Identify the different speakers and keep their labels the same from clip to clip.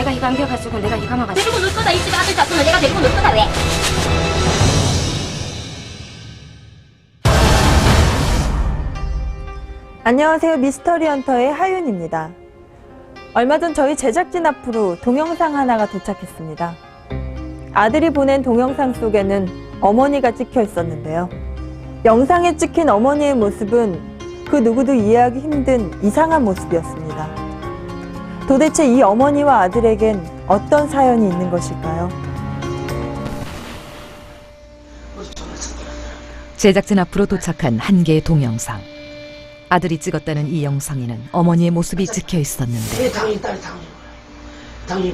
Speaker 1: 내가 이거 안 기억하시고 내가 이거 가만 갔어.
Speaker 2: 데리고 놀 거다. 이 집에 아들 잡으면 내가 데리고 놀 거다. 왜?
Speaker 3: 안녕하세요. 미스터리 헌터의 하윤입니다. 얼마 전 저희 제작진 앞으로 동영상 하나가 도착했습니다. 아들이 보낸 동영상 속에는 어머니가 찍혀 있었는데요. 영상에 찍힌 어머니의 모습은 그 누구도 이해하기 힘든 이상한 모습이었습니다. 도대체 이 어머니와 아들에겐 어떤 사연이 있는 것일까요?
Speaker 4: 제작진 앞으로 도착한 한 개의 동영상. 아들이 찍었다는 이 영상에는 어머니의 모습이 찍혀 있었는데
Speaker 5: 당연히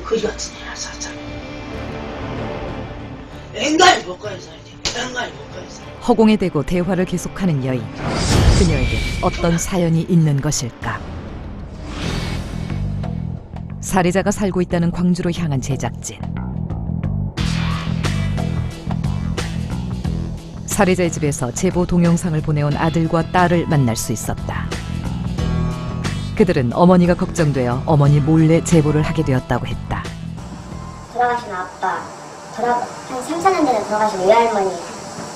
Speaker 5: 거지 같은 애야 살짝. 앵간히 못 가요 살짝. 앵간히 못 가요.
Speaker 4: 허공에 대고 대화를 계속하는 여인. 그녀에게 어떤 사연이 있는 것일까? 살해자가 살고 있다는 광주로 향한 제작진. 살해자의 집에서 제보 동영상을 보내온 아들과 딸을 만날 수 있었다. 그들은 어머니가 걱정되어 어머니 몰래 제보를 하게 되었다고 했다.
Speaker 6: 돌아가신 아빠, 한 3, 4년 전에 돌아가신 외할머니,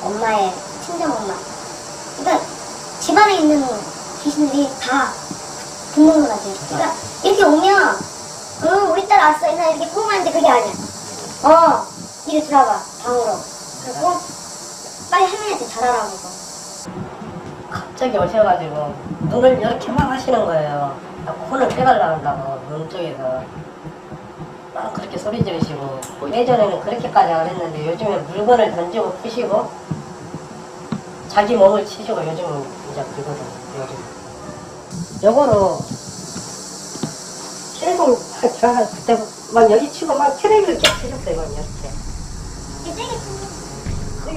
Speaker 6: 엄마의 친정엄마. 그러니까 집안에 있는 귀신들이 다 듣는 것 같아요. 그러니까 이렇게 오면 우리 딸 왔어. 옛날에 이렇게 포옹하는데 그게 아니야. 이리 들어와봐, 방으로. 그리고 빨리 할머니한테 전화라고.
Speaker 7: 갑자기 오셔가지고 눈을 이렇게만 하시는 거예요. 폰을 빼달라 한다고 눈 쪽에서 막 그렇게 소리 지르시고, 예전에는 그렇게까지 안 했는데 요즘에 물건을 던지고 푸시고 자기 몸을 치시고 요즘은 이제 그거든. 요즘 요거로 계속 그때 막 여기 치고 막 테레비를 계속 치셨어요. 이건 이렇게.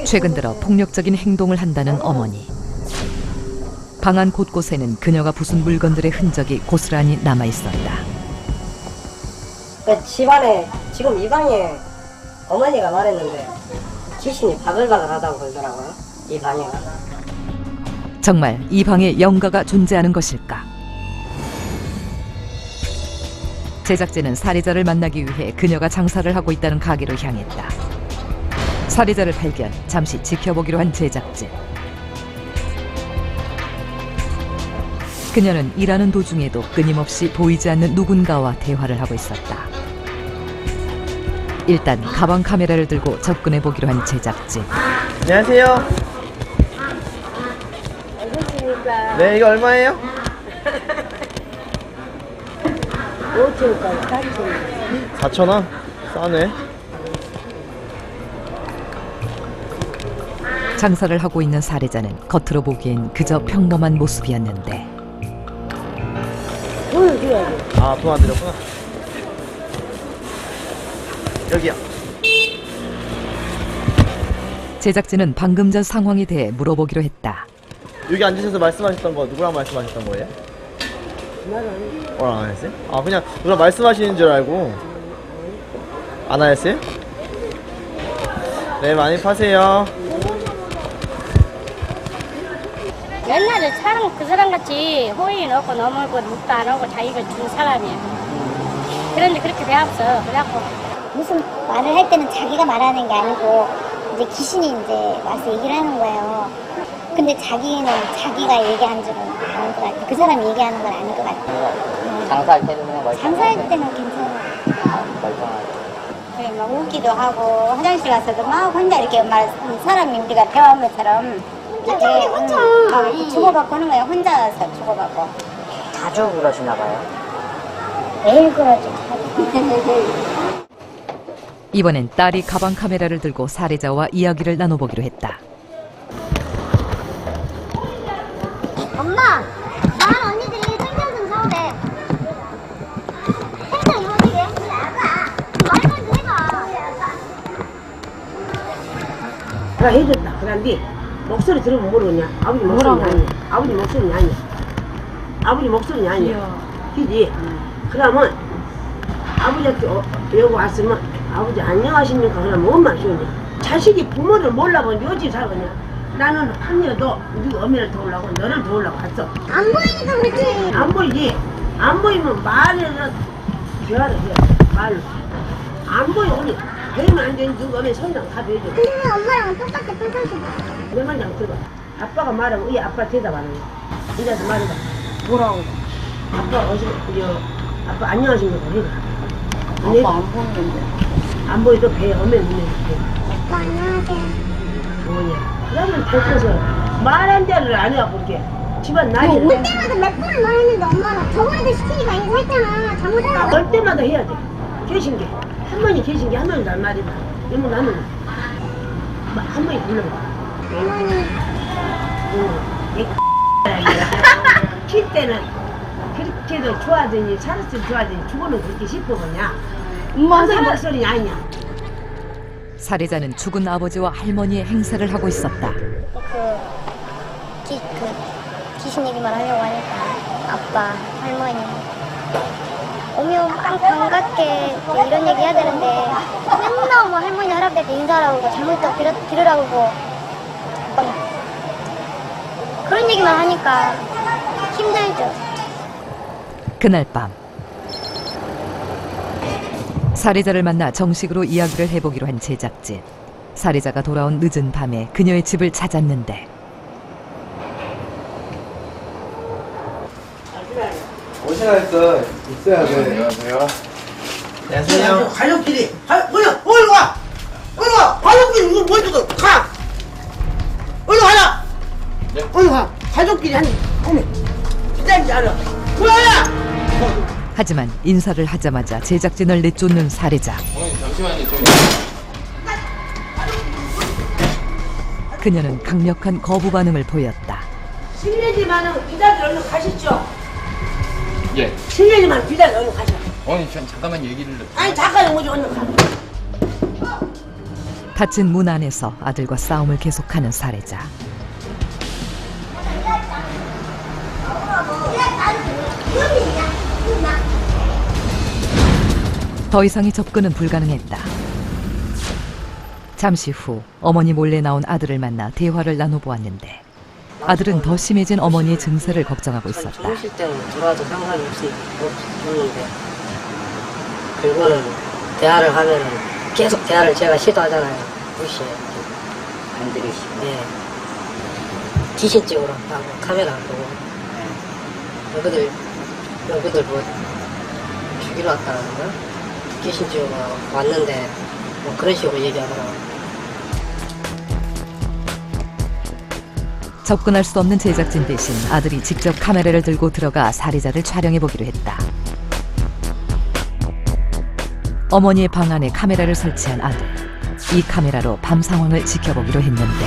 Speaker 4: 최근 들어 폭력적인 행동을 한다는 어머니. 방 안 곳곳에는 그녀가 부순 물건들의 흔적이 고스란히 남아 있었다.
Speaker 7: 집안에 지금 이 방에 어머니가 말했는데 귀신이 바글바글 하다고 그러더라고요. 이 방에가.
Speaker 4: 정말 이 방에 영가가 존재하는 것일까? 제작진은 살해자를 만나기 위해 그녀가 장사를 하고 있다는 가게로 향했다. 살해자를 발견, 잠시 지켜보기로 한 제작진. 그녀는 일하는 도중에도 끊임없이 보이지 않는 누군가와 대화를 하고 있었다. 일단 가방 카메라를 들고 접근해보기로 한 제작진.
Speaker 8: 안녕하세요.
Speaker 6: 안녕하십니까.
Speaker 8: 네, 이거 얼마예요?
Speaker 6: 5천원까지 4천원.
Speaker 8: 4,000원? 싸네.
Speaker 4: 장사를 하고 있는 살해자는 겉으로 보기엔 그저 평범한 모습이었는데
Speaker 6: 돈을 줘야 돼.
Speaker 8: 아, 돈 안 드렸구나. 여기요.
Speaker 4: 제작진은 방금 전 상황에 대해 물어보기로 했다.
Speaker 8: 여기 앉으셔서 말씀하셨던 거 누구랑 말씀하셨던 거예요? 안 했어요? 아, 그냥 누가 말씀하시는 줄 알고. 안 하셨어요? 네, 많이 파세요.
Speaker 2: 옛날에 그 사람 같이 호의는 없고 너무고 묵도 안 하고 자기가 준 사람이야. 그런데 그렇게 되었어. 그래갖고
Speaker 6: 무슨 말을 할 때는 자기가 말하는 게 아니고 이제 귀신이 이제 와서 얘기를 하는 거예요. 근데 자기는 자기가 얘기한 줄은 아닌 것 같아. 그 사람이 얘기하는 건 아닌 것 같아.
Speaker 7: 장사할 때는 멀쩡하고.
Speaker 6: 장사할 때는 괜찮아.
Speaker 2: 그래, 막 웃기도 하고 화장실 가서도 막 혼자 이렇게 말 사람이 우리가 대화한 것처럼 이렇게 주고받고 하는 거야. 혼자서 주고받고.
Speaker 7: 자주 그러시나 봐요.
Speaker 6: 매일 그러지.
Speaker 4: 이번엔 딸이 가방 카메라를 들고 살해자와 이야기를 나눠보기로 했다.
Speaker 6: 엄마! 나랑 언니들이 생선 좀 사오래. 생선 이모들이 말만 좀 해봐.
Speaker 5: 내가 해줬다. 그런데 목소리 들으면 모르겠냐? 아버지 목소리 아니야. 아버지 목소리 아니야. 아버지 목소리 아니야. 그지? 그러면 아버지한테 여기 왔으면 아버지 안녕하십니까? 그러면 엄마 쉬우냐? 자식이 부모를 몰라본 요즘 살거냐? 나는 한여도 우리 어머니를 도우려고 너를 도우려고 왔어.
Speaker 6: 안 보이니까 그랬지.
Speaker 5: 안 보이지? 안 보이면 말해서 대화를 해. 말로. 안 보여, 오늘. 배면 안 되는 누가 오면 선장 다 배줘.
Speaker 6: 엄마랑 똑같아, 똑같아.
Speaker 5: 내 말장 들어. 아빠가 말하면, 이 아빠 대답하는 거야. 이래서 말해봐.
Speaker 1: 뭐라고?
Speaker 5: 아빠 아빠 안녕하십니까? 해봐.
Speaker 1: 아빠 안 보이는데.
Speaker 5: 안 보여도 배 오면 있는 배.
Speaker 6: 오빠, 안녕하세요.
Speaker 5: 뭐냐. 그러면 대표서 말한 대로 안 해갖고 이렇게 집안 나이
Speaker 6: 올 때마다 몇 번을 말했는데 엄마가 저번에도 시키니까 이거 했잖아. 잘못했다고.
Speaker 5: 올 때마다 해야 돼. 계신 게. 할머니 계신 게 할머니도 안 말이다. 이모 나는 할머니 불러봐.
Speaker 6: 할머니.
Speaker 5: 킬 때는 그렇게도 좋아하더니 살았으면 좋아하더니 죽어는 그렇게 싶어보냐.
Speaker 1: 엄마
Speaker 5: 살아 소리 아니냐.
Speaker 4: 살해자는 죽은 아버지와 할머니의 행세를 하고 있었다.
Speaker 6: 귀신 얘기만 하려고 하니까 아빠, 할머니 오면 반갑게 이런 얘기 해야 되는데 맨날 뭐 할머니, 할아버지한테 인사하라고 그러고 잘못했다고 빌으라고 그러고 그런 얘기만 하니까 힘들죠.
Speaker 4: 그날 밤 살해자를 만나 정식으로 이야기를 해보기로 한 제작진. 살해자가 돌아온 늦은 밤에 그녀의 집을 찾았는데
Speaker 9: 오시나 했어. 있어야 돼. 안녕하세요. 안녕하세요.
Speaker 5: 가족끼리 뭐야 어디 와 어디 와 가족끼리 이거 먼저 가 어디 가라 어디 가 가족끼리 한 오면 기다리지 않아 뭐야.
Speaker 4: 하지만 인사를 하자마자 제작진을 내쫓는 살해자.
Speaker 9: 어머니 잠시만요.
Speaker 4: 그녀는 강력한 거부 반응을 보였다.
Speaker 5: 실례지만은 기다려 얼른 가시죠.
Speaker 9: 예.
Speaker 5: 실례지만 기다려 얼른 가셔.
Speaker 9: 어머니 잠깐만 얘기를.
Speaker 5: 아니 잠깐 오지 얼른 가.
Speaker 4: 닫힌 문 안에서 아들과 싸움을 계속하는 살해자. 더 이상의 접근은 불가능했다. 잠시 후 어머니 몰래 나온 아들을 만나 대화를 나눠보았는데 아들은 더 심해진 어머니의 증세를 걱정하고 있었다.
Speaker 7: 주무실 때는 들어와도 상관이 없는데 그리고는 대화를 하면은 계속 대화를 제가 시도하잖아요. 무시해. 안 들으시고. 예. 귀신 찍으러 하고 카메라 안 보고. 너희들 뭐 죽이러 왔다는 거야? 귀신 찍으러 왔는데 뭐 그런 식으로 얘기하더라고요.
Speaker 4: 접근할 수 없는 제작진 대신 아들이 직접 카메라를 들고 들어가 살해자를 촬영해보기로 했다. 어머니의 방 안에 카메라를 설치한 아들. 이 카메라로 밤 상황을 지켜보기로 했는데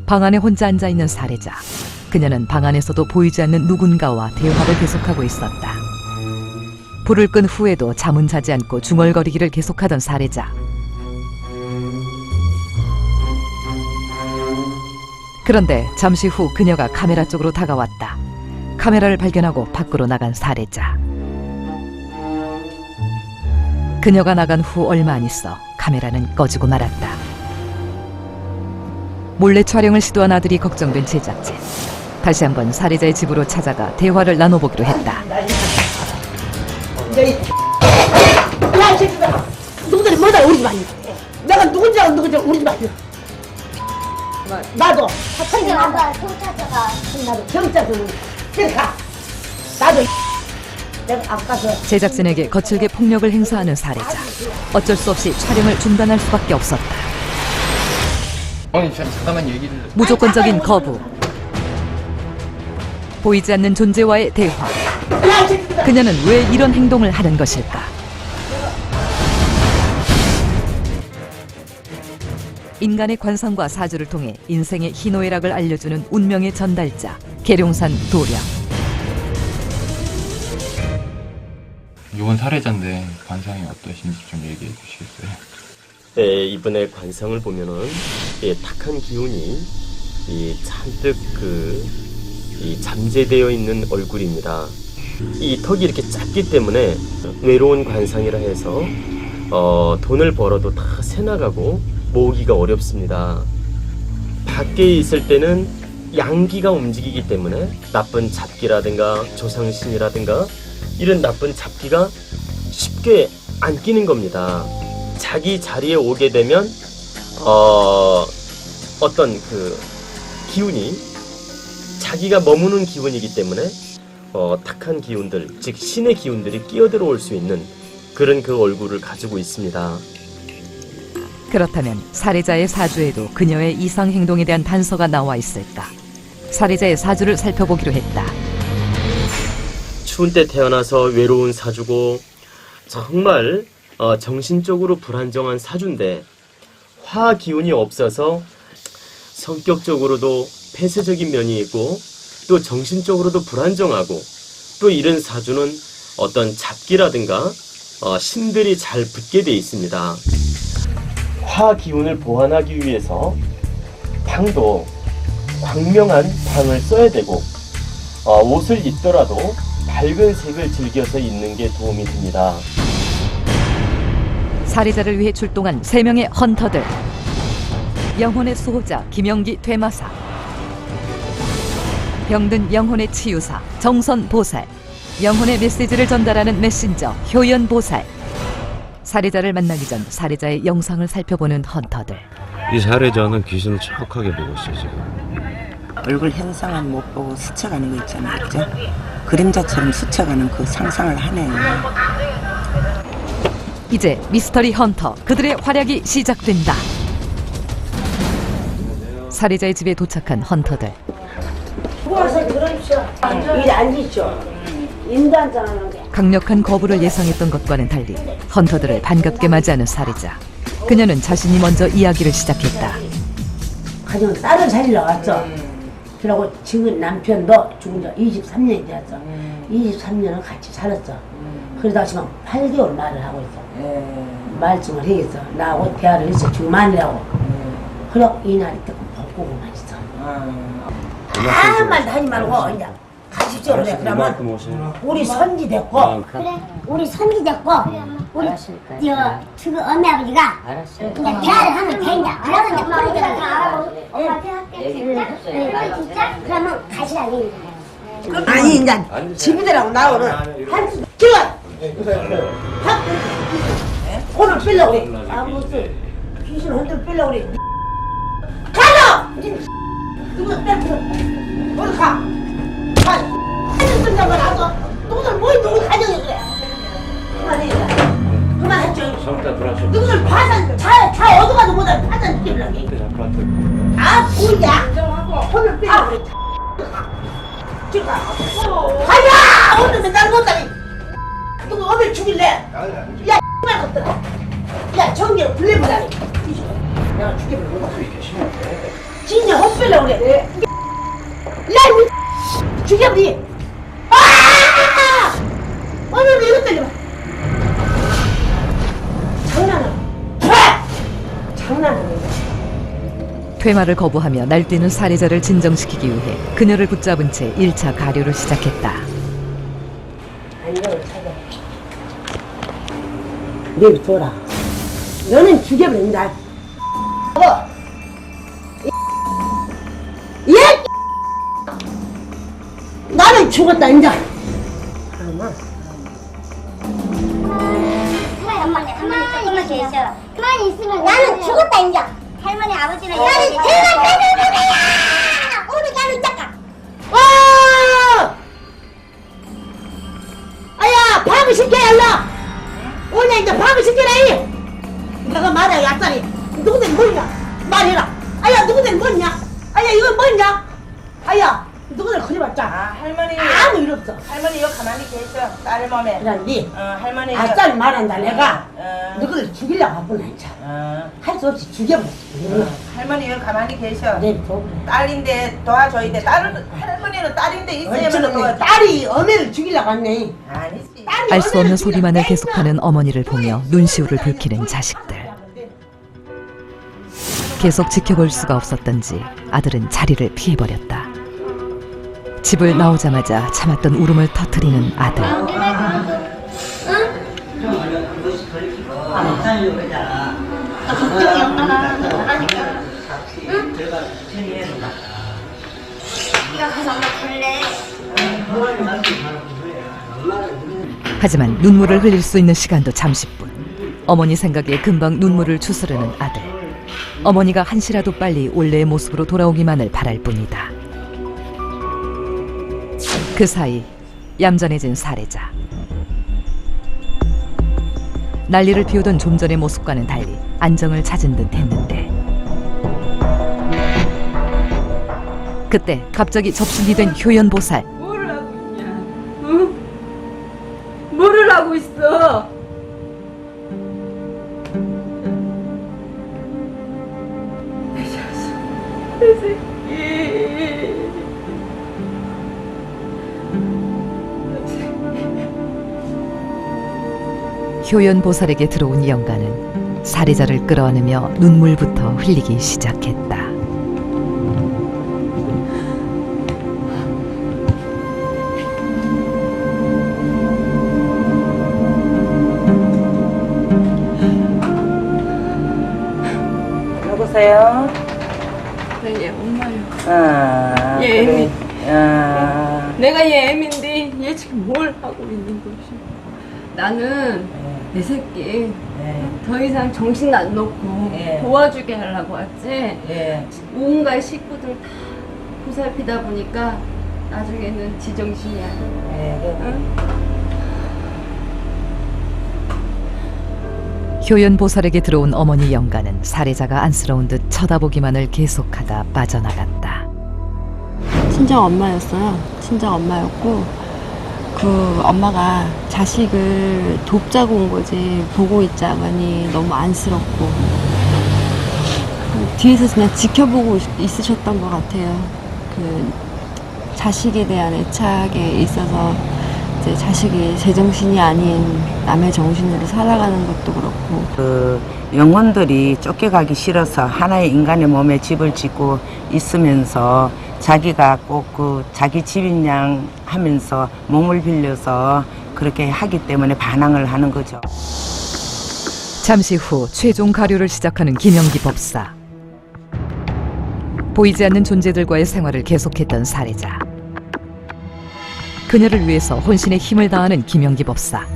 Speaker 4: 방 안에 혼자 앉아있는 살해자. 그녀는 방 안에서도 보이지 않는 누군가와 대화를 계속하고 있었다. 불을 끈 후에도 잠은 자지 않고 중얼거리기를 계속하던 살해자. 그런데 잠시 후 그녀가 카메라 쪽으로 다가왔다. 카메라를 발견하고 밖으로 나간 살해자. 그녀가 나간 후 얼마 안 있어 카메라는 꺼지고 말았다. 몰래 촬영을 시도한 아들이 걱정된 제작진. 다시 한번 살해자의 집으로 찾아가 대화를 나눠보기로 했다.
Speaker 5: 야, 이 새끼가 누구들이 뭐다 우리 집안이. 내가 누군지 알아 누군지 우리 집안이. 나도
Speaker 6: 근데 아빠 경찰서가
Speaker 5: 나도 경찰서 가. 나도 내가 아까서
Speaker 4: 제작진에게 거칠게 폭력을 행사하는 살해자. 어쩔 수 없이 촬영을 중단할 수밖에 없었다.
Speaker 9: 어머니 잠깐만 얘기를.
Speaker 4: 무조건적인 거부. 보이지 않는 존재와의 대화. 그녀는 왜 이런 행동을 하는 것일까? 인간의 관성과 사주를 통해 인생의 희노애락을 알려주는 운명의 전달자, 계룡산 도령.
Speaker 9: 이번 살해자인데 관상이 어떠신지 좀 얘기해 주시겠어요?
Speaker 10: 네, 이번에 관상을 보면은 탁한 기운이 잔뜩 잠재되어 있는 얼굴입니다. 이 턱이 이렇게 작기 때문에 외로운 관상이라 해서 돈을 벌어도 다 새나가고 모으기가 어렵습니다. 밖에 있을 때는 양기가 움직이기 때문에 나쁜 잡기라든가 조상신이라든가 이런 나쁜 잡기가 쉽게 안 끼는 겁니다. 자기 자리에 오게 되면 어떤 그 기운이 자기가 머무는 기운이기 때문에 탁한 기운들, 즉 신의 기운들이 끼어들어올 수 있는 그런 그 얼굴을 가지고 있습니다.
Speaker 4: 그렇다면 살해자의 사주에도 그녀의 이상 행동에 대한 단서가 나와 있을까? 살해자의 사주를 살펴보기로 했다.
Speaker 10: 추운 때 태어나서 외로운 사주고 정말 정신적으로 불안정한 사주인데 화 기운이 없어서 성격적으로도 폐쇄적인 면이 있고 또 정신적으로도 불안정하고 또 이런 사주는 어떤 잡기라든가 신들이 잘 붙게 돼 있습니다. 화 기운을 보완하기 위해서 방도 광명한 방을 써야 되고 옷을 입더라도 밝은 색을 즐겨서 입는 게 도움이 됩니다.
Speaker 4: 살해자를 위해 출동한 3명의 헌터들. 영혼의 수호자 김영기 퇴마사, 병든 영혼의 치유사 정선 보살, 영혼의 메시지를 전달하는 메신저 효연 보살. 살해자를 만나기 전 살해자의 영상을 살펴보는 헌터들.
Speaker 11: 이 살해자는 귀신을 정확하게 보고 있어요 지금.
Speaker 12: 얼굴 형상은 못 보고 스쳐가는 거 있잖아요, 그죠? 그림자처럼 스쳐가는 그 상상을 하네요.
Speaker 4: 이제 미스터리 헌터 그들의 활약이 시작된다. 살해자의 집에 도착한 헌터들.
Speaker 5: 모아서 들어주십시오. 여기 앉으시죠. 인도 한잔하는 게.
Speaker 4: 강력한 거부를 예상했던 것과는 달리 헌터들을 반갑게 맞이하는 살해자. 그녀는 자신이 먼저 이야기를 시작했다.
Speaker 5: 가정 딸을 살리러 왔어. 그러고 지금 남편도 죽은 지 23년이 되었어. 23년을 같이 살았어. 그러다 지금 8개월 말을 하고 있어. 말씀을 해 있어. 나하고 대화를 했어. 주만이라고. 그래고 이날이 또 복고구만 있어. 아무 말도 하지 말고 이제 가십시오. 그래. 그러면 우리 선지 됐고.
Speaker 6: 그래, 우리 선지 됐고, 우리 지금 어미 아버지가 이제 대화를 하면 돼 이제. 그래서 이제 버리더라고. 엄마 대화할게 진짜? 그러면 가시라고.
Speaker 5: 아니 이제 집이더라고 나오는 한 지금 오늘 빼려고 그래. 아 무슨 귀신 혼자 빼려고 그래. 가자! 누구 빼려? 어디 가? 가정 끝나고 나서 누구들 누구 가정이 그래. 그만했죠. 누구들 파산 차 얻어가지고 못할 파산 시키려고 해. 아 뭐야? 오늘 빼려고 그래. 가자! 오늘 맨날 못하니 누구 어딜 죽일래? 야 X말 것들아. 야 정기를 불려보라니. 내가 죽여버려. 진짜 헛뺄려고 그래. 야 이 죽여버리. 아! 오늘 이것 때문에 장난을 장난을
Speaker 4: 퇴마를 거부하며 날뛰는 살해자를 진정시키기 위해 그녀를 붙잡은 채 1차 가료를 시작했다.
Speaker 5: 안녕을 찾아. 내비둬라. 너는 죽여버린다. 예! 나는 죽었다 인자. 그러면
Speaker 6: 그래 엄마 가만히 계셔. 가만히 있으면 나는 죽었다 인자. 할머니 아버지는 나는 죽었다 오늘 나는 잠깐.
Speaker 5: 아야 밥을 시켜야 할라. 오늘 이제 밥을 시켜라 이. 내가 말해 약살이 누구들 뭐냐 말해라. 아야 누구들 뭐냐. 아야 이건 뭐냐. 아야 누구들 그려봤자
Speaker 12: 할머니
Speaker 5: 아무 일 없어.
Speaker 12: 할머니 이거 가만히 계셔. 딸 몸에.
Speaker 5: 그런데
Speaker 12: 할머니
Speaker 5: 아싸리 말한다 내가. 누구들 죽이려고 하구나 이제. 할 수 없이 죽여버렸어.
Speaker 12: 할머니 이거 가만히 계셔.
Speaker 5: 네,
Speaker 12: 딸인데 도와줘야 돼. 딸은 할머니는 딸인데 있어야만 도와줘.
Speaker 5: 딸이 어머니를 죽이려고 왔네.
Speaker 12: 아니지.
Speaker 4: 알 수 없는 소리만을 계속하는 어머니를 보며 눈시울을 붉히는 자식들. 계속 지켜볼 수가 없었던지 아들은 자리를 피해버렸다. 집을 나오자마자 참았던 울음을 터뜨리는 아들.
Speaker 6: 이거 가서 엄마 볼래?
Speaker 4: 하지만 눈물을 흘릴 수 있는 시간도 잠시뿐. 어머니 생각에 금방 눈물을 추스르는 아들. 어머니가 한시라도 빨리 원래의 모습으로 돌아오기만을 바랄 뿐이다. 그 사이 얌전해진 살해자. 난리를 피우던 좀 전의 모습과는 달리 안정을 찾은 듯 했는데 그때 갑자기 접신이 된 효연보살.
Speaker 1: 뭐를 하고 있냐? 응? 뭐를 하고 있어? 내 자식, 내 새끼.
Speaker 4: 효연보살에게 들어온 영가는 살해자를 끌어안으며 눈물부터 흘리기 시작했다.
Speaker 12: 여보세요?
Speaker 1: 네, 얘 엄마요.
Speaker 12: 아,
Speaker 1: 얘
Speaker 12: 그래.
Speaker 1: 애미.
Speaker 12: 아,
Speaker 1: 내가 얘 애미인데 얘 지금 뭘 하고 있는 거지? 나는 내 새끼 더 이상 정신 안 놓고 도와주게 하려고 왔지. 온갖 식구들 다 보살피다 보니까 나중에는 지정신이 아니야. 응?
Speaker 4: 효연보살에게 들어온 어머니 영가는 살해자가 안쓰러운 듯 쳐다보기만을 계속하다 빠져나갔다.
Speaker 1: 친정 엄마였어요. 친정 엄마였고 그 엄마가 자식을 돕자고 온 거지 보고 있자가니 너무 안쓰럽고 뒤에서 그냥 지켜보고 있으셨던 것 같아요. 그 자식에 대한 애착에 있어서 이제 자식이 제정신이 아닌 남의 정신으로 살아가는 것도 그렇고
Speaker 12: 그 영혼들이 쫓겨가기 싫어서 하나의 인간의 몸에 집을 짓고 있으면서 자기가 꼭 그 자기 집인 양 하면서 몸을 빌려서 그렇게 하기 때문에 반항을 하는 거죠.
Speaker 4: 잠시 후 최종 가료를 시작하는 김영기 법사. 보이지 않는 존재들과의 생활을 계속했던 살해자. 그녀를 위해서 혼신의 힘을 다하는 김영기 법사.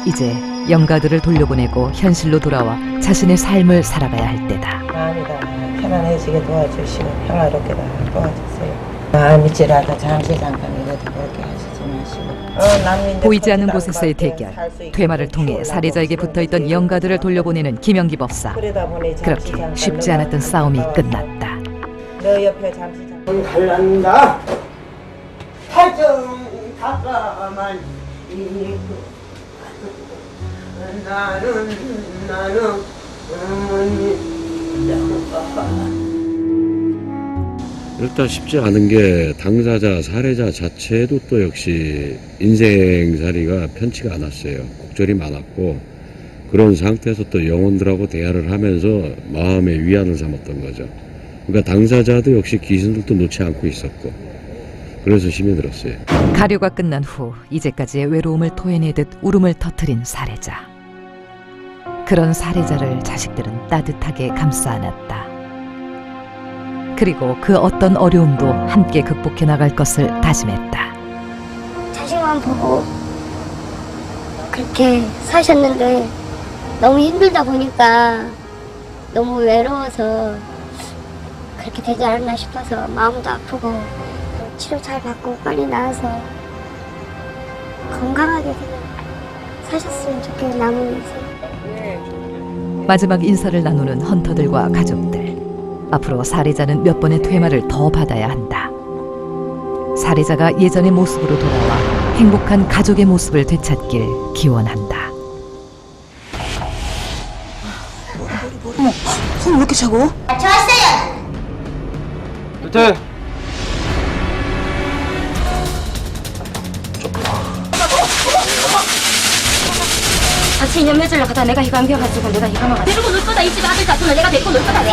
Speaker 4: 이제 영가들을 돌려보내고 현실로 돌아와 자신의 삶을 살아가야 할 때다.
Speaker 12: 마음이다 편안해지게 도와주시고 평화롭게 도와주세요. 마음이지라도 잠시 잠깐이라도 그렇게 하시지 마시고
Speaker 4: 보이지 않는 곳에서의 대결. 퇴마를 통해 살해자에게 붙어있던 영가들을 돌려보내는 김영기 법사. 그렇게 쉽지 않았던 싸움이 끝났다.
Speaker 12: 너 옆에 잠시
Speaker 5: 갈란다 팔정 다가만 있고 나는
Speaker 11: 일단 쉽지 않은 게 당사자, 살해자 자체도 또 역시 인생살이가 편치가 않았어요. 곡절이 많았고 그런 상태에서 또 영혼들하고 대화를 하면서 마음의 위안을 삼았던 거죠. 그러니까 당사자도 역시 귀신들도 놓지 않고 있었고 그래서 힘이 들었어요.
Speaker 4: 가료가 끝난 후 이제까지의 외로움을 토해내듯 울음을 터뜨린 살해자. 그런 살해자를 자식들은 따뜻하게 감싸 안았다. 그리고 그 어떤 어려움도 함께 극복해 나갈 것을 다짐했다.
Speaker 6: 자식만 보고 그렇게 사셨는데 너무 힘들다 보니까 너무 외로워서 그렇게 되지 않았나 싶어서 마음도 아프고 치료 잘 받고 빨리 나아서 건강하게 그냥 사셨으면 좋겠는 남은 인생.
Speaker 4: 마지막 인사를 나누는 헌터들과 가족들. 앞으로 살해자는 몇 번의 퇴마를 더 받아야 한다. 살해자가 예전의 모습으로 돌아와 행복한 가족의 모습을 되찾길 기원한다.
Speaker 12: 어머, 손 왜 이렇게 차고?
Speaker 6: 좋았어요.
Speaker 8: 끝에
Speaker 6: 같이 인연 맺으려 가다 내가 이거 안겨가지고 내가 이거 먹었어. 데리고 놀 거다. 이 집 아들 같으면 내가 데리고 놀 거다. 왜?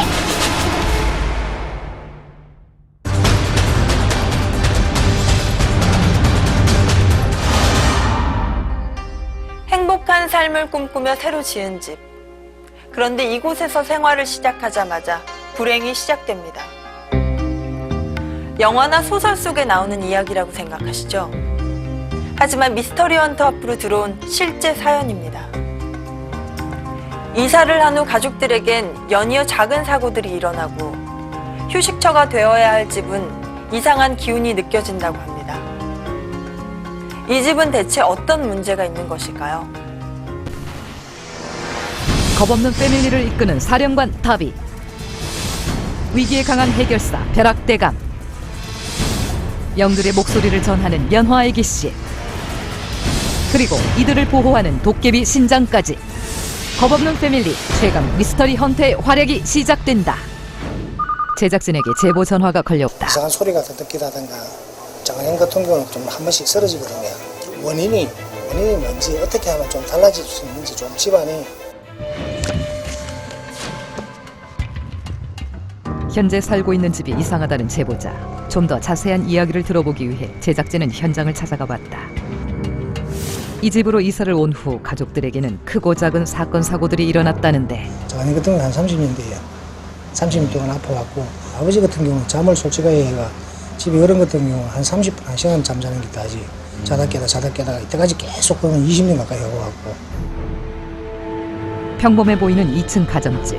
Speaker 3: 행복한 삶을 꿈꾸며 새로 지은 집. 그런데 이곳에서 생활을 시작하자마자 불행이 시작됩니다. 영화나 소설 속에 나오는 이야기라고 생각하시죠? 하지만 미스터리 헌터 앞으로 들어온 실제 사연입니다. 이사를 한 후 가족들에겐 연이어 작은 사고들이 일어나고 휴식처가 되어야 할 집은 이상한 기운이 느껴진다고 합니다. 이 집은 대체 어떤 문제가 있는 것일까요?
Speaker 4: 겁없는 패밀리를 이끄는 사령관 다비. 위기에 강한 해결사 벼락대감. 영들의 목소리를 전하는 연화애기 씨. 그리고 이들을 보호하는 도깨비 신장까지. 겁없는 패밀리 최강 미스터리 헌터의 활약이 시작된다. 제작진에게 제보 전화가 걸렸다.
Speaker 13: 이상한 소리가 듣기다든가 장애인 같은 경우는 좀 한 번씩 쓰러지거든요. 원인이 뭔지 어떻게 하면 좀 달라질 수 있는지 좀 집안이.
Speaker 4: 현재 살고 있는 집이 이상하다는 제보자. 좀 더 자세한 이야기를 들어보기 위해 제작진은 현장을 찾아가 봤다. 이 집으로 이사를 온 후 가족들에게는 크고 작은 사건 사고들이 일어났다는데
Speaker 13: 장애인 같은 경우는 한 30년 돼요. 30년 동안 아파갖고 아버지 같은 경우는 잠을 솔직하게 해가 집에 어른 같은 경우 한 30분, 1시간 잠자는 게 다지. 자다 깨다가 이때까지 계속 그러면 20년 가까이 하고 갖고.
Speaker 4: 평범해 보이는 2층 가정집.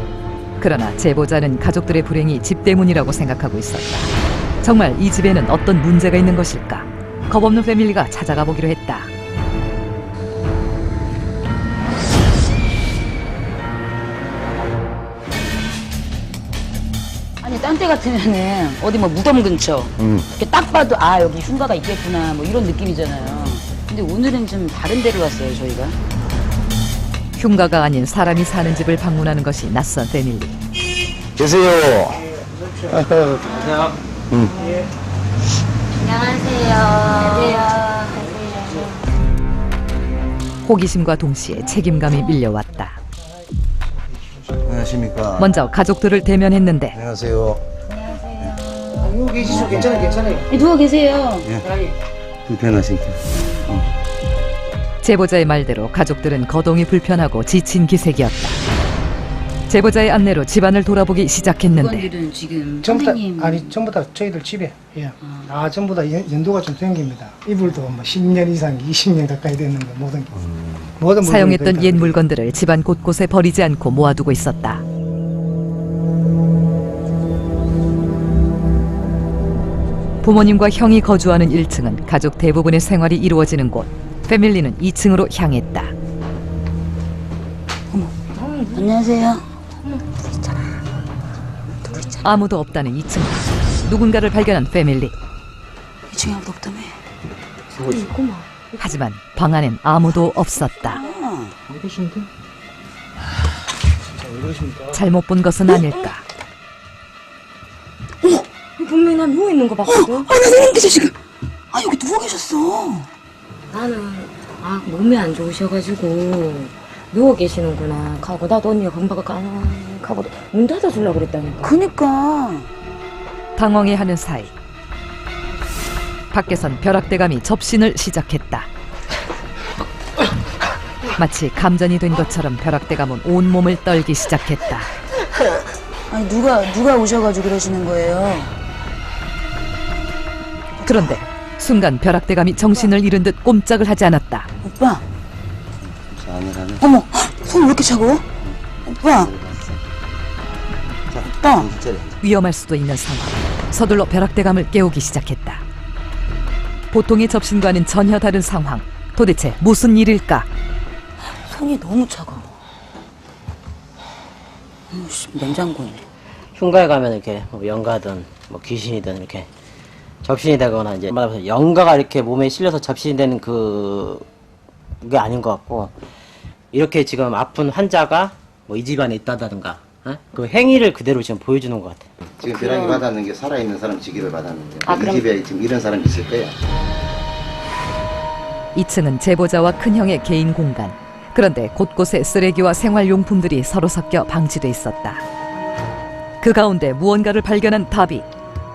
Speaker 4: 그러나 제보자는 가족들의 불행이 집 때문이라고 생각하고 있었다. 정말 이 집에는 어떤 문제가 있는 것일까? 겁없는 패밀리가 찾아가 보기로 했다.
Speaker 14: 아니 딴 때 같으면은 어디 뭐 무덤 근처 이렇게 딱 봐도 아 여기 흉가가 있겠구나 뭐 이런 느낌이잖아요. 근데 오늘은 좀 다른 데로 왔어요 저희가.
Speaker 4: 흉가가 아닌 사람이 사는 집을 방문하는 것이 낯선 패밀리.
Speaker 11: 계세요.
Speaker 6: 안녕하세요.
Speaker 4: 호기심과 동시에 책임감이 밀려왔다.
Speaker 15: 안녕하십니까.
Speaker 4: 먼저 가족들을 대면했는데
Speaker 15: 안녕하세요.
Speaker 13: 누워 계시죠? 괜찮아요.
Speaker 14: 누워 계세요.
Speaker 11: 불편하시니까.
Speaker 4: 제보자의 말대로 가족들은 거동이 불편하고 지친 기색이었다. 제보자의 안내로 집안을 돌아보기 시작했는데
Speaker 14: 물건들은 지금
Speaker 13: 전부 다,
Speaker 14: 선생님
Speaker 13: 전부 다 저희들 집에, 예. 전부 다 연도가 좀 된 겁니다. 이불도 뭐 10년 이상, 20년 가까이 됐는 거, 모든 게. 모든
Speaker 4: 사용했던 옛 물건들을 집안 곳곳에 버리지 않고 모아두고 있었다. 부모님과 형이 거주하는 1층은 가족 대부분의 생활이 이루어지는 곳. 패밀리는 2층으로 향했다.
Speaker 14: 안녕하세요.
Speaker 4: 아무도 없다는 2층. 누군가를 발견한 패밀리.
Speaker 14: 2층에 아무도 없다며.
Speaker 4: 하지만 방 안엔 아무도 없었다. 잘못 본 것은 아닐까.
Speaker 1: 분명히 나 누워 있는 거 봤거든.
Speaker 14: 나 선생님께서 지금 여기 누워 계셨어.
Speaker 1: 나는 몸이 안 좋으셔가지고 누워 계시는구나 가고 나도 언니가 금방 가고 문 닫아주려고 그랬다니까.
Speaker 14: 그니까.
Speaker 4: 당황해하는 사이 밖에선 벼락대감이 접신을 시작했다. 마치 감전이 된 것처럼 벼락대감은 온몸을 떨기 시작했다.
Speaker 14: 아니 누가 오셔가지고 그러시는 거예요?
Speaker 4: 그런데 순간 벼락대감이 정신을 잃은 듯 꼼짝을 하지 않았다.
Speaker 14: 오빠. 어머, 손 왜 이렇게 차가워? 오빠. 오빠.
Speaker 4: 위험할 수도 있는 상황. 서둘러 벼락대감을 깨우기 시작했다. 보통의 접신과는 전혀 다른 상황. 도대체 무슨 일일까?
Speaker 14: 손이 너무 차가워. 냉장고네.
Speaker 7: 흉가에 가면 이렇게 뭐 영가든 뭐 귀신이든 이렇게 접신이 되거나 이제 말하면서 영가가 이렇게 몸에 실려서 접신이 되는 그게 아닌 것 같고 이렇게 지금 아픈 환자가 뭐 이 집안에 있다든가 그 행위를 그대로 지금 보여주는 것 같아요.
Speaker 15: 지금 벼락이 받았는 게 살아있는 사람 지기를 받았는데 이
Speaker 7: 그럼...
Speaker 15: 집에 지금 이런 사람이 있을 거야.
Speaker 4: 2층은 제보자와 큰형의 개인 공간. 그런데 곳곳에 쓰레기와 생활용품들이 서로 섞여 방치돼 있었다. 그 가운데 무언가를 발견한 다비.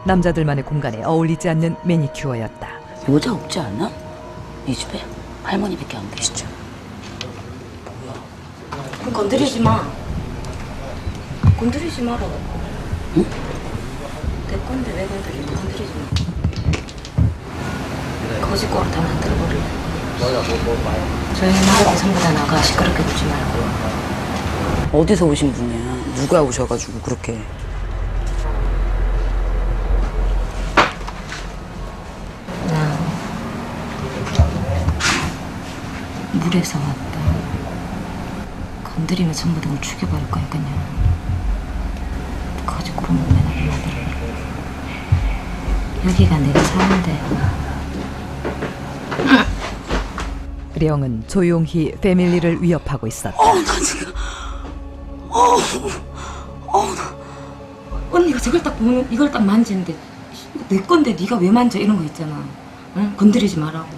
Speaker 4: 남자들만의 공간에 어울리지 않는 매니큐어였다.
Speaker 14: 여자 없지 않아? 이 집에? 할머니밖에 안 계시죠?
Speaker 1: 뭐야? 건드리지 마. 건드리지 마라.
Speaker 14: 응?
Speaker 1: 내 건데 왜 건드리지 마. 거짓말 다 만들어버려.
Speaker 14: 저희 마을에 전부 다 나가 시끄럽게 굴지 말고. 어디서 오신 분이야? 누가 오셔가지고 그렇게. 나 물에서 왔다. 건드리면 전부 다 죽여버릴 거니까요. 거지 꾸러면 맨날 나들. 여기가 내가 사는 데야.
Speaker 4: 령은 조용히 패밀리를 위협하고 있었다.
Speaker 14: 나 지금 언니가 저걸 딱 보면 이걸 딱 만지는데 내 건데 네가 왜 만져 이런 거 있잖아. 응? 건드리지 말라고.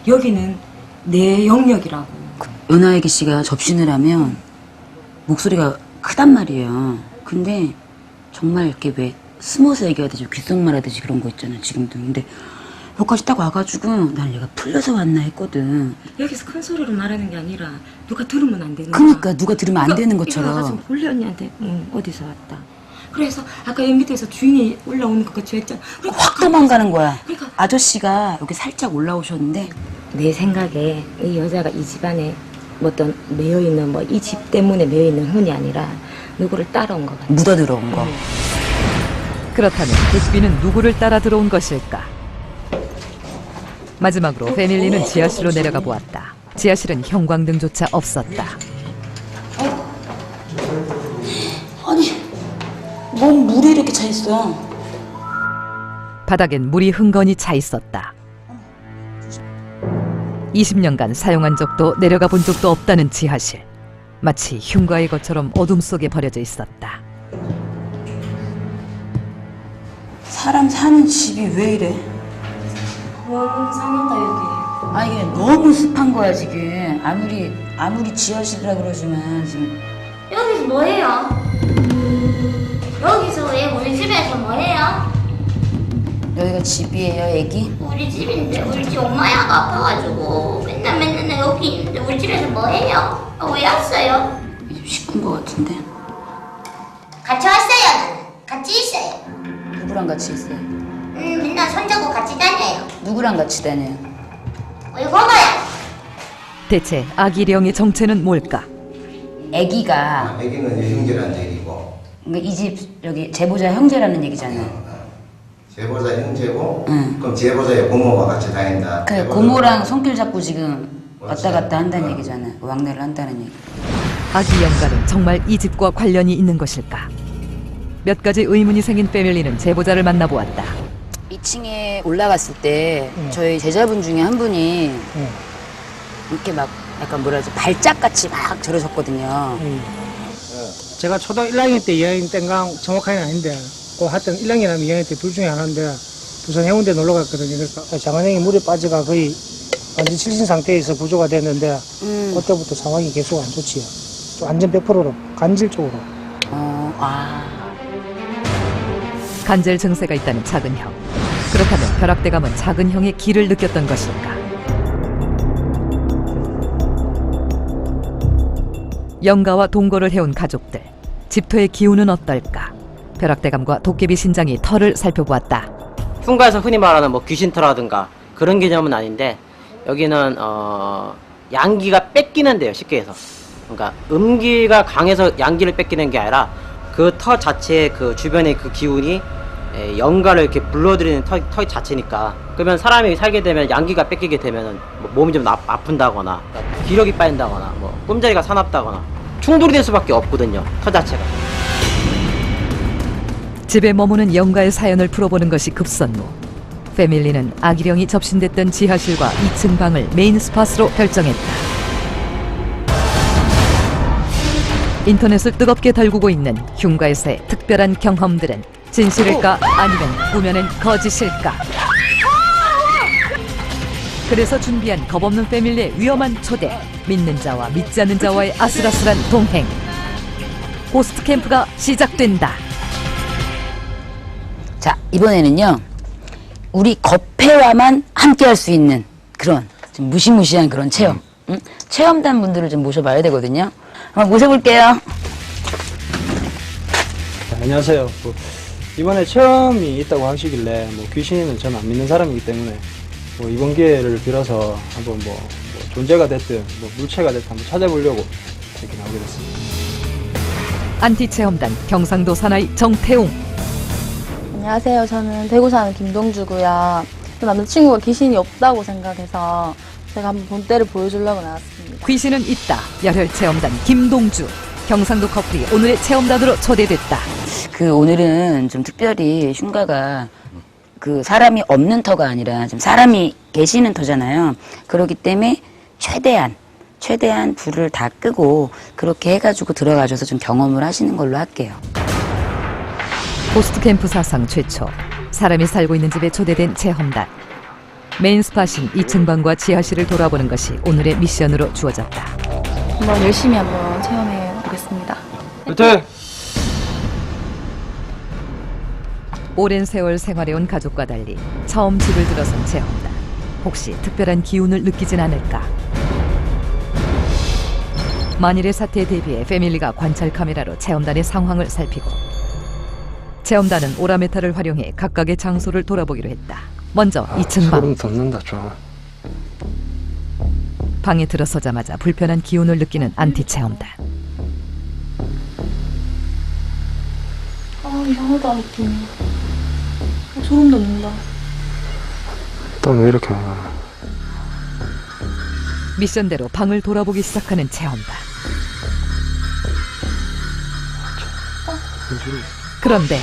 Speaker 14: 여기는 내 영역이라고. 은하애기 씨가 접신을 하면 목소리가 크단 말이에요. 근데 정말 이렇게 왜 숨어서 얘기하듯이 귓속말 하듯이 그런 거 있잖아 지금도. 근데 여기까지 딱 와가지고 난 얘가 풀려서 왔나 했거든. 여기서 큰 소리로 말하는 게 아니라 누가 들으면 안 되는 거야. 그러니까 누가 들으면 안 되는 것처럼. 이거 와가지고 볼리 언니한테 어디서 왔다. 그래서 아까 여기 밑에서 주인이 올라오는 것 같이 했잖아. 확 도망가는 거야. 그러니까 아저씨가 여기 살짝 올라오셨는데 내 생각에 이 여자가 이 집안에 뭐 어떤 매여있는 뭐 이 집 때문에 매여있는 혼이 아니라 누구를 따라온 것 같아. 묻어 들어온 거.
Speaker 4: 그렇다면 빅비는 누구를 따라 들어온 것일까? 마지막으로 패밀리는 지하실로 내려가 보았다. 지하실은 형광등조차 없었다.
Speaker 14: 아니, 뭔 물이 이렇게 차 있어?
Speaker 4: 바닥엔 물이 흥건히 차 있었다. 20년간 사용한 적도 내려가 본 적도 없다는 지하실. 마치 흉가의 것처럼 어둠 속에 버려져 있었다.
Speaker 14: 사람 사는 집이 왜 이래?
Speaker 6: 너무 짱이다 여기.
Speaker 14: 아 이게 너무 습한 거야 지금. 아무리 지하실이라 그러지만 지금.
Speaker 6: 여기서 뭐해요? 여기서 왜 우리 집에서 뭐해요?
Speaker 14: 여기가 집이에요, 애기?
Speaker 6: 우리 집인데 우리 집 엄마야가 아파가지고 맨날 여기 있는데 우리 집에서 뭐해요? 왜 왔어요?
Speaker 14: 좀 시큰 거 같은데.
Speaker 6: 같이 왔어요. 나는 같이 있어요.
Speaker 14: 누구랑 같이 있어요?
Speaker 6: 맨날 손잡고 같이 다녀요.
Speaker 14: 누구랑 같이 다녀요?
Speaker 6: 우리 고모야.
Speaker 4: 대체 아기령의 정체는 뭘까?
Speaker 14: 애기가
Speaker 15: 애기는 내 형제라는 얘기고.
Speaker 14: 그러니까 이 집 여기 제보자 형제라는 얘기잖아.
Speaker 15: 제보자 형제고. 그럼 제보자의 고모와 같이 다닌다.
Speaker 14: 그래 고모랑 손길 잡고 지금 왔다 갔다 한다는 얘기잖아. 왕래를 한다는 얘기.
Speaker 4: 아기 영가는 정말 이 집과 관련이 있는 것일까? 몇 가지 의문이 생긴 패밀리는 제보자를 만나보았다.
Speaker 14: 2층에 올라갔을 때 저희 제자분 중에 한 분이 이렇게 막 약간 뭐라 하지 발작같이 막 저러셨거든요.
Speaker 13: 제가 초등학교 1학년 때 2학년 때인가 정확하게는 아닌데 그 하여튼 1학년이나 2학년 때 둘 중에 하나인데 부산 해운대 놀러 갔거든요. 그러니까 장안영이 물에 빠져가 거의 완전 실신 상태에서 구조가 됐는데 그때부터 상황이 계속 안 좋지요. 완전 100%로 간질적으로.
Speaker 4: 간질 증세가 있다는 작은 형. 그렇다면 벼락대감은 작은 형의 기를 느꼈던 것일까? 영가와 동거를 해온 가족들. 집터의 기운은 어떨까? 벼락대감과 도깨비 신장이 터를 살펴보았다.
Speaker 16: 흉가에서 흔히 말하는 뭐 귀신터라든가 그런 개념은 아닌데 여기는 양기가 뺏기는 데요. 쉽게 해서. 그러니까 음기가 강해서 양기를 뺏기는 게 아니라 그 터 자체의 그 주변의 그 기운이 영가를 이렇게 불러들이는 터 자체니까. 그러면 사람이 살게 되면 양기가 뺏기게 되면은 뭐 몸이 좀 아픈다거나 기력이 빠진다거나 뭐 꿈자리가 사납다거나 충돌이 될 수밖에 없거든요. 터 자체가.
Speaker 4: 집에 머무는 영가의 사연을 풀어보는 것이 급선무. 패밀리는 아기령이 접신됐던 지하실과 2층 방을 메인 스팟으로 결정했다. 인터넷을 뜨겁게 달구고 있는 흉가에서의 특별한 경험들은 진실일까 아니면 꾸며낸 거짓일까? 그래서 준비한 겁없는 패밀리의 위험한 초대, 믿는 자와 믿지 않는 자와의 아슬아슬한 동행. 고스트 캠프가 시작된다.
Speaker 14: 자, 이번에는요. 우리 거패와만 함께 할 수 있는 그런 좀 무시무시한 그런 체험. 응? 체험단 분들을 좀 모셔봐야 되거든요. 한번 모셔볼게요.
Speaker 17: 안녕하세요. 이번에 체험이 있다고 하시길래 귀신은 저는 안 믿는 사람이기 때문에 이번 기회를 빌어서 한번 존재가 됐든 뭐 물체가 됐든 한번 찾아보려고 이렇게 나오게 됐습니다.
Speaker 4: 안티체험단 경상도 사나이 정태웅.
Speaker 18: 안녕하세요. 저는 대구 사는 김동주고요. 남자친구가 귀신이 없다고 생각해서 제가 한번 본때를 보여주려고 나왔습니다.
Speaker 4: 귀신은 있다. 열혈체험단 김동주. 경상도 커플이 오늘의 체험단으로 초대됐다.
Speaker 14: 오늘은 좀 특별히 흉가가 사람이 없는 터가 아니라 좀 사람이 계시는 터잖아요. 그렇기 때문에 최대한 불을 다 끄고 그렇게 해가지고 들어가셔서 좀 경험을 하시는 걸로 할게요.
Speaker 4: 고스트 캠프 사상 최초. 사람이 살고 있는 집에 초대된 체험단. 메인 스팟인 2층 방과 지하실을 돌아보는 것이 오늘의 미션으로 주어졌다.
Speaker 18: 한번 열심히 한번 체험해 보겠습니다.
Speaker 17: 화이팅!
Speaker 4: 오랜 세월 생활해온 가족과 달리 처음 집을 들어선 체험단. 혹시 특별한 기운을 느끼진 않을까? 만일의 사태에 대비해 패밀리가 관찰 카메라로 체험단의 상황을 살피고 체험단은 오라메타를 활용해 각각의 장소를 돌아보기로 했다. 먼저 2층 방.
Speaker 17: 소름 돋는다 좀.
Speaker 4: 방에 들어서자마자 불편한 기운을 느끼는 안티체험단.
Speaker 18: 이상하다 느낌이. 소름 돋는다.
Speaker 17: 또 왜 이렇게 많아?
Speaker 4: 미션대로 방을 돌아보기 시작하는 체험단. 그런데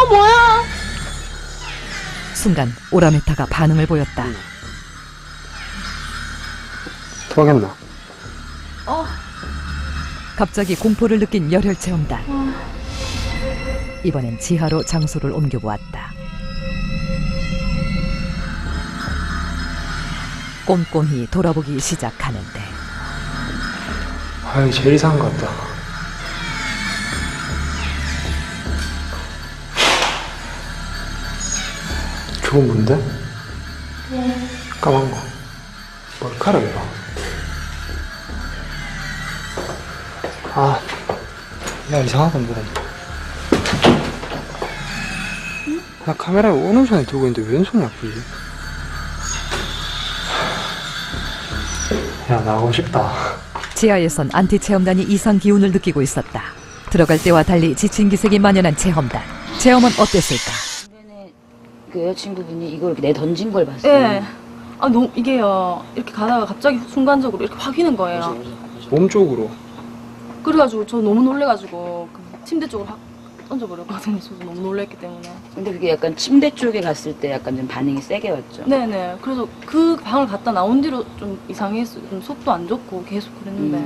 Speaker 18: 뭐야?
Speaker 4: 순간 오라메타가 반응을 보였다.
Speaker 17: 토하겠나?
Speaker 4: 갑자기 공포를 느낀 열혈체험단. 이번엔 지하로 장소를 옮겨보았다. 꼼꼼히 돌아보기 시작하는데
Speaker 17: 이게 제일 이상한 것 같다. 저건 뭔데? 까만 거. 머리카락이다. 야, 이상하다, 뭐. 나 카메라에 오는 손에 들고 있는데 왼손이 아프지? 야, 나가고 싶다.
Speaker 4: 지하에선 안티체험단이 이상 기운을 느끼고 있었다. 들어갈 때와 달리 지친 기색이 만연한 체험단. 체험은 어땠을까?
Speaker 14: 여자친구분이 이걸 내 던진 걸 봤어요.
Speaker 18: 예. 이게요. 이렇게 가다가 갑자기 순간적으로 이렇게 확 휘는 거예요.
Speaker 17: 몸 쪽으로.
Speaker 18: 그래가지고 저 너무 놀래가지고 침대 쪽으로 확 던져버렸거든요. 저도 너무 놀랬기 때문에.
Speaker 14: 근데 그게 약간 침대 쪽에 갔을 때 약간 좀 반응이 세게 왔죠.
Speaker 18: 네네. 그래서 그 방을 갔다 나온 뒤로 좀 이상했어요. 좀 속도 안 좋고 계속 그랬는데.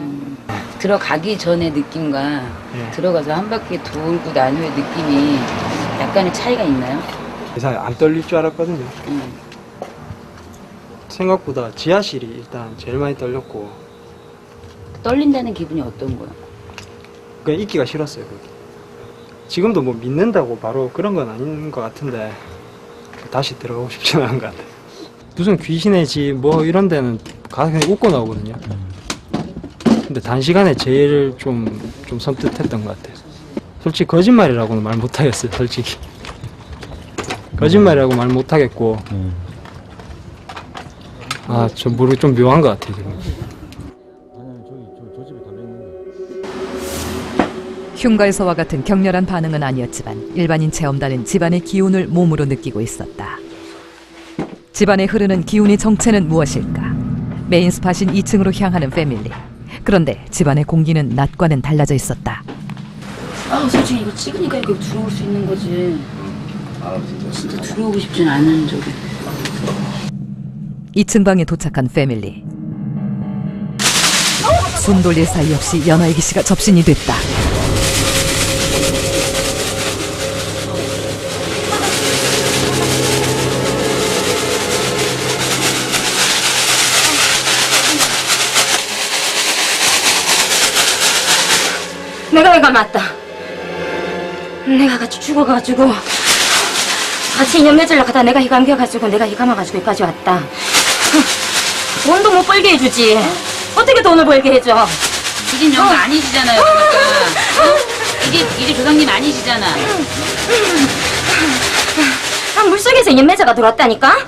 Speaker 14: 들어가기 전의 느낌과 들어가서 한 바퀴 돌고 난 후의 느낌이 약간의 차이가 있나요?
Speaker 17: 이상하게 안 떨릴 줄 알았거든요. 생각보다 지하실이 일단 제일 많이 떨렸고.
Speaker 14: 떨린다는 기분이 어떤 거야?
Speaker 17: 그냥 있기가 싫었어요. 거기. 지금도 뭐 믿는다고 바로 그런 건 아닌 것 같은데 다시 들어가고 싶지는 않은 것 같아요. 무슨 귀신의 집 뭐 이런 데는 가서 그냥 웃고 나오거든요. 근데 단시간에 제일 좀 섬뜩했던 것 같아요. 솔직히 거짓말이라고는 말 못하겠어요. 솔직히 거짓말이라고 말 못하겠고 좀 묘한 것 같아요. 지금.
Speaker 4: 흉가에서와 같은 격렬한 반응은 아니었지만 일반인 체험단은 집안의 기운을 몸으로 느끼고 있었다. 집안에 흐르는 기운의 정체는 무엇일까? 메인 스팟인 2층으로 향하는 패밀리. 그런데 집안의 공기는 낮과는 달라져 있었다.
Speaker 14: 솔직히 이거 찍으니까 이렇게 들어올 수 있는 거지. 진짜 들어오고 싶진 않은 저기.
Speaker 4: 2층 방에 도착한 패밀리. 숨 돌릴 사이 없이 연하애기 씨가 접신이 됐다.
Speaker 6: 내가 맞다. 내가 같이 죽어가지고 같이 인연 맺으려고 하다 내가 이 감겨가지고 내가 이 감아가지고 여기까지 왔다. 돈도 못 벌게 해주지. 어떻게 돈을 벌게 해줘?
Speaker 14: 이진 영 아니시잖아요. 그러니까. 이제 조상님 아니시잖아.
Speaker 6: 물속에서 인연 맺어가 들어왔다니까?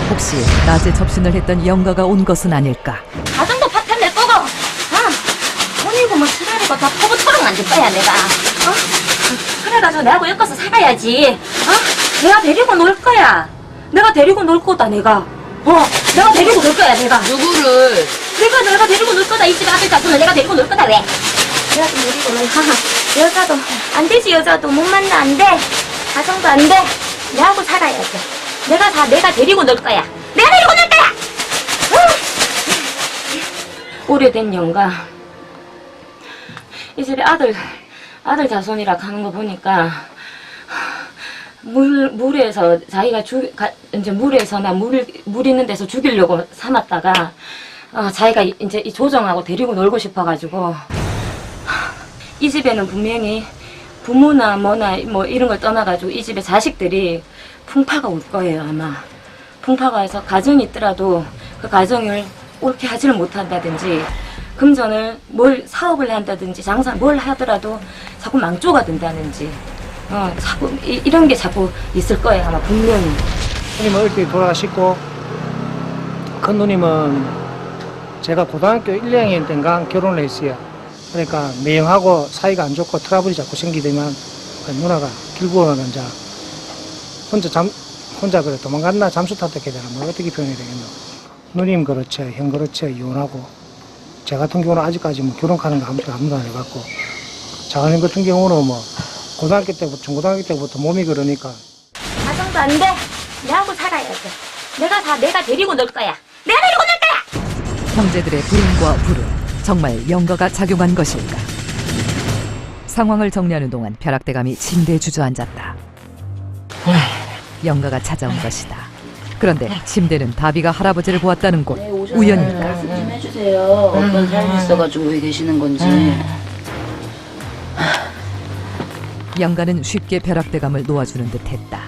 Speaker 4: 혹시 낮에 접신을 했던 영가가 온 것은 아닐까?
Speaker 14: 가정도 파탄 낼 거고, 돈이고 뭐 치라리고 다 포부처럼 만들 거야, 내가. 그래가지고 내하고 엮어서 살아야지. 내가 데리고 놀 거야. 내가 데리고 놀 거다, 내가. 내가 데리고 놀 거야, 내가. 누구를? 내가 데리고 놀 거다. 이 집에 아들 자손을 내가 데리고 놀 거다, 왜? 내가 좀 데리고 놀 여자도, 안 되지, 여자도. 못 만나, 안 돼. 가정도 안 돼. 내하고 살아야지. 내가 데리고 놀 거야. 내가 데리고 놀 거야! 오래된 영가. 이 집에 아들 자손이라 하는 거 보니까, 물에서 자기가 이제 물에서나 물 있는 데서 죽이려고 삼았다가 자기가 이제 이 조정하고 데리고 놀고 싶어가지고 이 집에는 분명히 부모나 뭐나 뭐 이런 걸 떠나가지고 이 집에 자식들이 풍파가 올 거예요, 아마. 풍파가 해서 가정이 있더라도 그 가정을 옳게 하지를 못한다든지 금전을 사업을 한다든지 장사 뭘 하더라도 자꾸 망조가 된다든지 자꾸 이런 게 자꾸 있을 거예요, 아마 분명히.
Speaker 13: 누님은 어릴 때 돌아가시고 큰 누님은 제가 고등학교 1, 2학년 때인가 결혼을 했어요. 그러니까 매형하고 사이가 안 좋고 트러블이 자꾸 생기더만 누나가 길고 오는 이제 혼자 그래 도망갔나 잠수 탔다게 되나 뭐 어떻게 표현해야 되겠노. 누님 그렇죠, 형 그렇죠, 이혼하고 제 같은 경우는 아직까지 뭐 결혼하는 거 아무도 안 해봤고 자가님 같은 경우는 뭐 고등학교 때부터 중고등학교 때부터 몸이 그러니까
Speaker 14: 가정도 안 돼. 내하고 살아야지. 내가 데리고 놀 거야. 내가 데리고 놀 거야.
Speaker 4: 형제들의 불행과 불운, 정말 영가가 작용한 것일까? 상황을 정리하는 동안 벼락대감이 침대에 주저앉았다. 영가가 찾아온 것이다. 그런데 침대는 다비가 할아버지를 보았다는 곳 우연일까?
Speaker 14: 말씀 좀 해주세요. 어떤 사연이 있어가지고 왜 계시는 건지.
Speaker 4: 영가는 쉽게 벼락대감을 놓아주는 듯했다.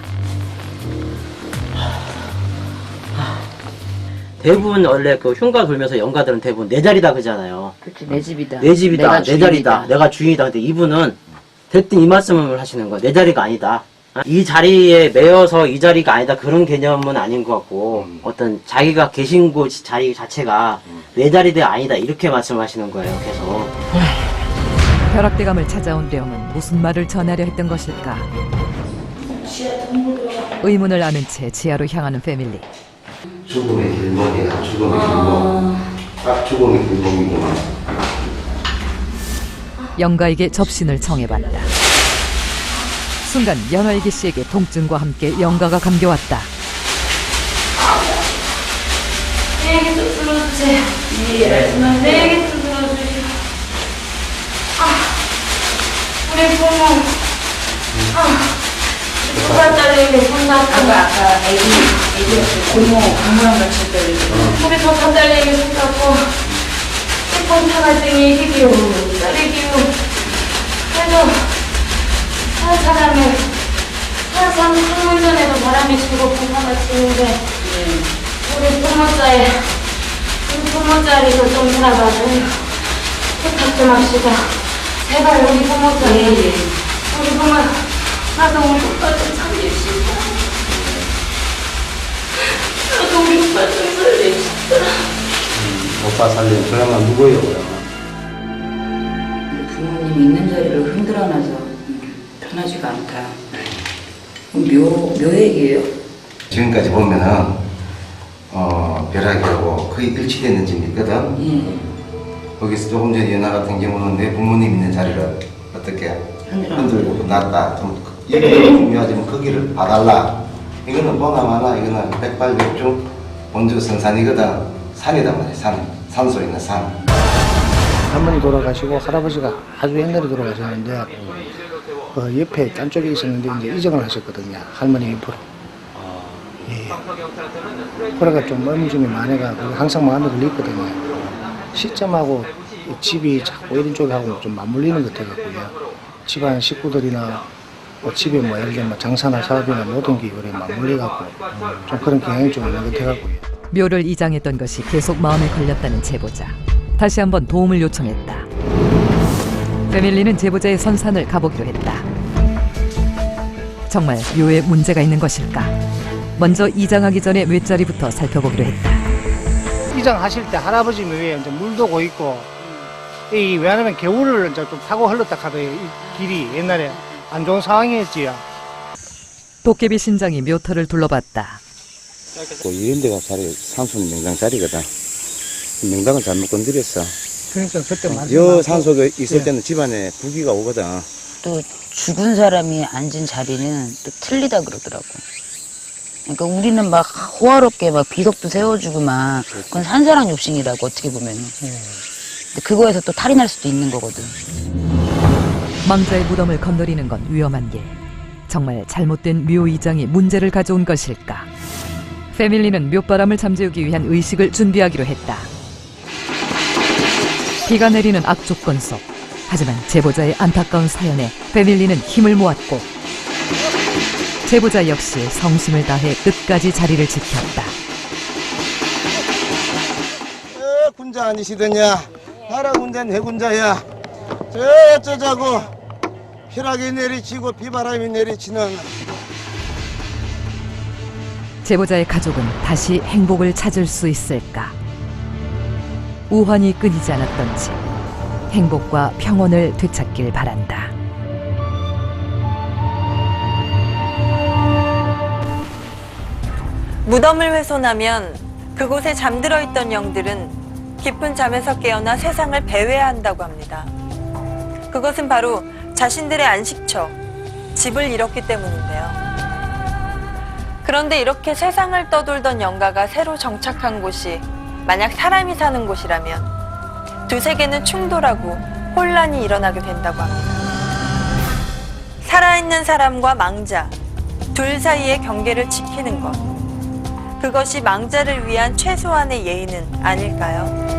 Speaker 16: 대부분 원래 그 흉가 돌면서 영가들은 대부분 내 자리다 그러잖아요.
Speaker 14: 그치, 내 집이다.
Speaker 16: 내 집이다,
Speaker 14: 내가
Speaker 16: 내 자리다, 내가 주인이다. 근데 이분은 대뜸 이 말씀을 하시는 거야. 내 자리가 아니다. 이 자리에 매여서 이 자리가 아니다 그런 개념은 아닌 것 같고 어떤 자기가 계신 곳 자리 자체가 내 자리가 아니다 이렇게 말씀하시는 거예요. 계속.
Speaker 4: 벼락대감을 찾아온 대형은 무슨 말을 전하려 했던 것일까? 의문을 아는 채 지하로 향하는 패밀리.
Speaker 15: 죽음의 길목이야. 죽음의 길목. 딱 죽음의 길목이구만.
Speaker 4: 영가에게 접신을 청해봤다. 순간 연화이기 씨에게 통증과 함께 영가가 감겨왔다.
Speaker 14: 내 얘기 좀 들어주세요. 내 얘기 좀 들어주세요. 우리 부모. 두 살짜리 손잡고. 아까 애기 고모랑 같이 했더니. 우리 두 살짜리 손잡고. 폰타가증이 희귀요. 딸이기요. 그래도 한 사람은 항상 학문전에도 바람이 치고 폰타가 치는데 우리 부모 자리도 좀 살아가지고 부탁 좀 합시다. 제발 우리 부모 자리 우리 부모 나도 우리 오빠 좀 살립시다. 나도 우리 오빠 좀 살립시다.
Speaker 15: 오빠 살린 그러면 누구예요? 그러면?
Speaker 14: 부모님이 있는 자리를 흔들어놔서 편하지가 않다. 묘 얘기예요?
Speaker 15: 지금까지 보면은 벼락이하고 거의 일치되는 집이 있거든. 거기서 조금 전에 연하 같은 경우는 내 부모님 있는 자리를 어떻게 흔들고 놨다. 좀 이게 중요하지만 거기를 봐달라. 이거는 보나마나 이거는 백발백중 원주 성산이거든. 산이단 말이야. 산소 있는 산.
Speaker 13: 할머니 돌아가시고 할아버지가 아주 옛날에 돌아가셨는데 옆에 딴 쪽에 있었는데 이제 이적을 하셨거든요. 할머니 옆으로. 예. 그래가 좀 의문점이 많아가 항상 마음에 걸리거든요. 시점하고 집이 자꾸 이런 쪽하고 좀 맞물리는 것 같아갖고요. 집안 식구들이나 집에 뭐 예를 들면 장사나 사업이나 모든 게 그래 맞물려갖고 좀 그런 경향이 좀 있는 것 같아갖고요.
Speaker 4: 묘를 이장했던 것이 계속 마음에 걸렸다는 제보자. 다시 한번 도움을 요청했다. 패밀리는 제보자의 선산을 가보기로 했다. 정말 묘에 문제가 있는 것일까? 먼저 이장하기 전에 묘자리부터 살펴보기로 했다.
Speaker 13: 이장하실 때 할아버지 묘에 이제 물도 고있고, 왜냐면 겨울을 이제 좀 타고 흘렀다 하더 이 길이 옛날에 안 좋은 상황이었지요.
Speaker 4: 도깨비 신장이 묘터를 둘러봤다.
Speaker 19: 이런 데가 자리, 산소는 명당 자리거든. 명당을 잘못 건드렸어.
Speaker 13: 그러니까 그때
Speaker 19: 여 산속에 있을 때는 집안에 부귀가 오거든.
Speaker 14: 또 죽은 사람이 앉은 자리는 또 틀리다 그러더라고. 그러니까 우리는 막 호화롭게 막 비석도 세워주고 막 그건 산사랑 욕심이라고 어떻게 보면은. 근데 그거에서 또 탈이 날 수도 있는 거거든.
Speaker 4: 망자의 무덤을 건드리는 건 위험한 일. 정말 잘못된 묘 이장이 문제를 가져온 것일까? 패밀리는 묘바람을 잠재우기 위한 의식을 준비하기로 했다. 비가 내리는 악조건 속. 하지만 제보자의 안타까운 사연에 패밀리는 힘을 모았고 제보자 역시 성심을 다해 끝까지 자리를 지켰다.
Speaker 15: 군자 아니시더냐? 나라 군자는 해군자야. 어쩌자고 벼락이 내리치고 비바람이 내리치는.
Speaker 4: 제보자의 가족은 다시 행복을 찾을 수 있을까? 우환이 끊이지 않았던지 행복과 평온을 되찾길 바란다.
Speaker 3: 무덤을 훼손하면 그곳에 잠들어 있던 영들은 깊은 잠에서 깨어나 세상을 배회한다고 합니다. 그것은 바로 자신들의 안식처, 집을 잃었기 때문인데요. 그런데 이렇게 세상을 떠돌던 영가가 새로 정착한 곳이 만약 사람이 사는 곳이라면 두 세계는 충돌하고 혼란이 일어나게 된다고 합니다. 살아있는 사람과 망자, 둘 사이의 경계를 지키는 것. 그것이 망자를 위한 최소한의 예의는 아닐까요?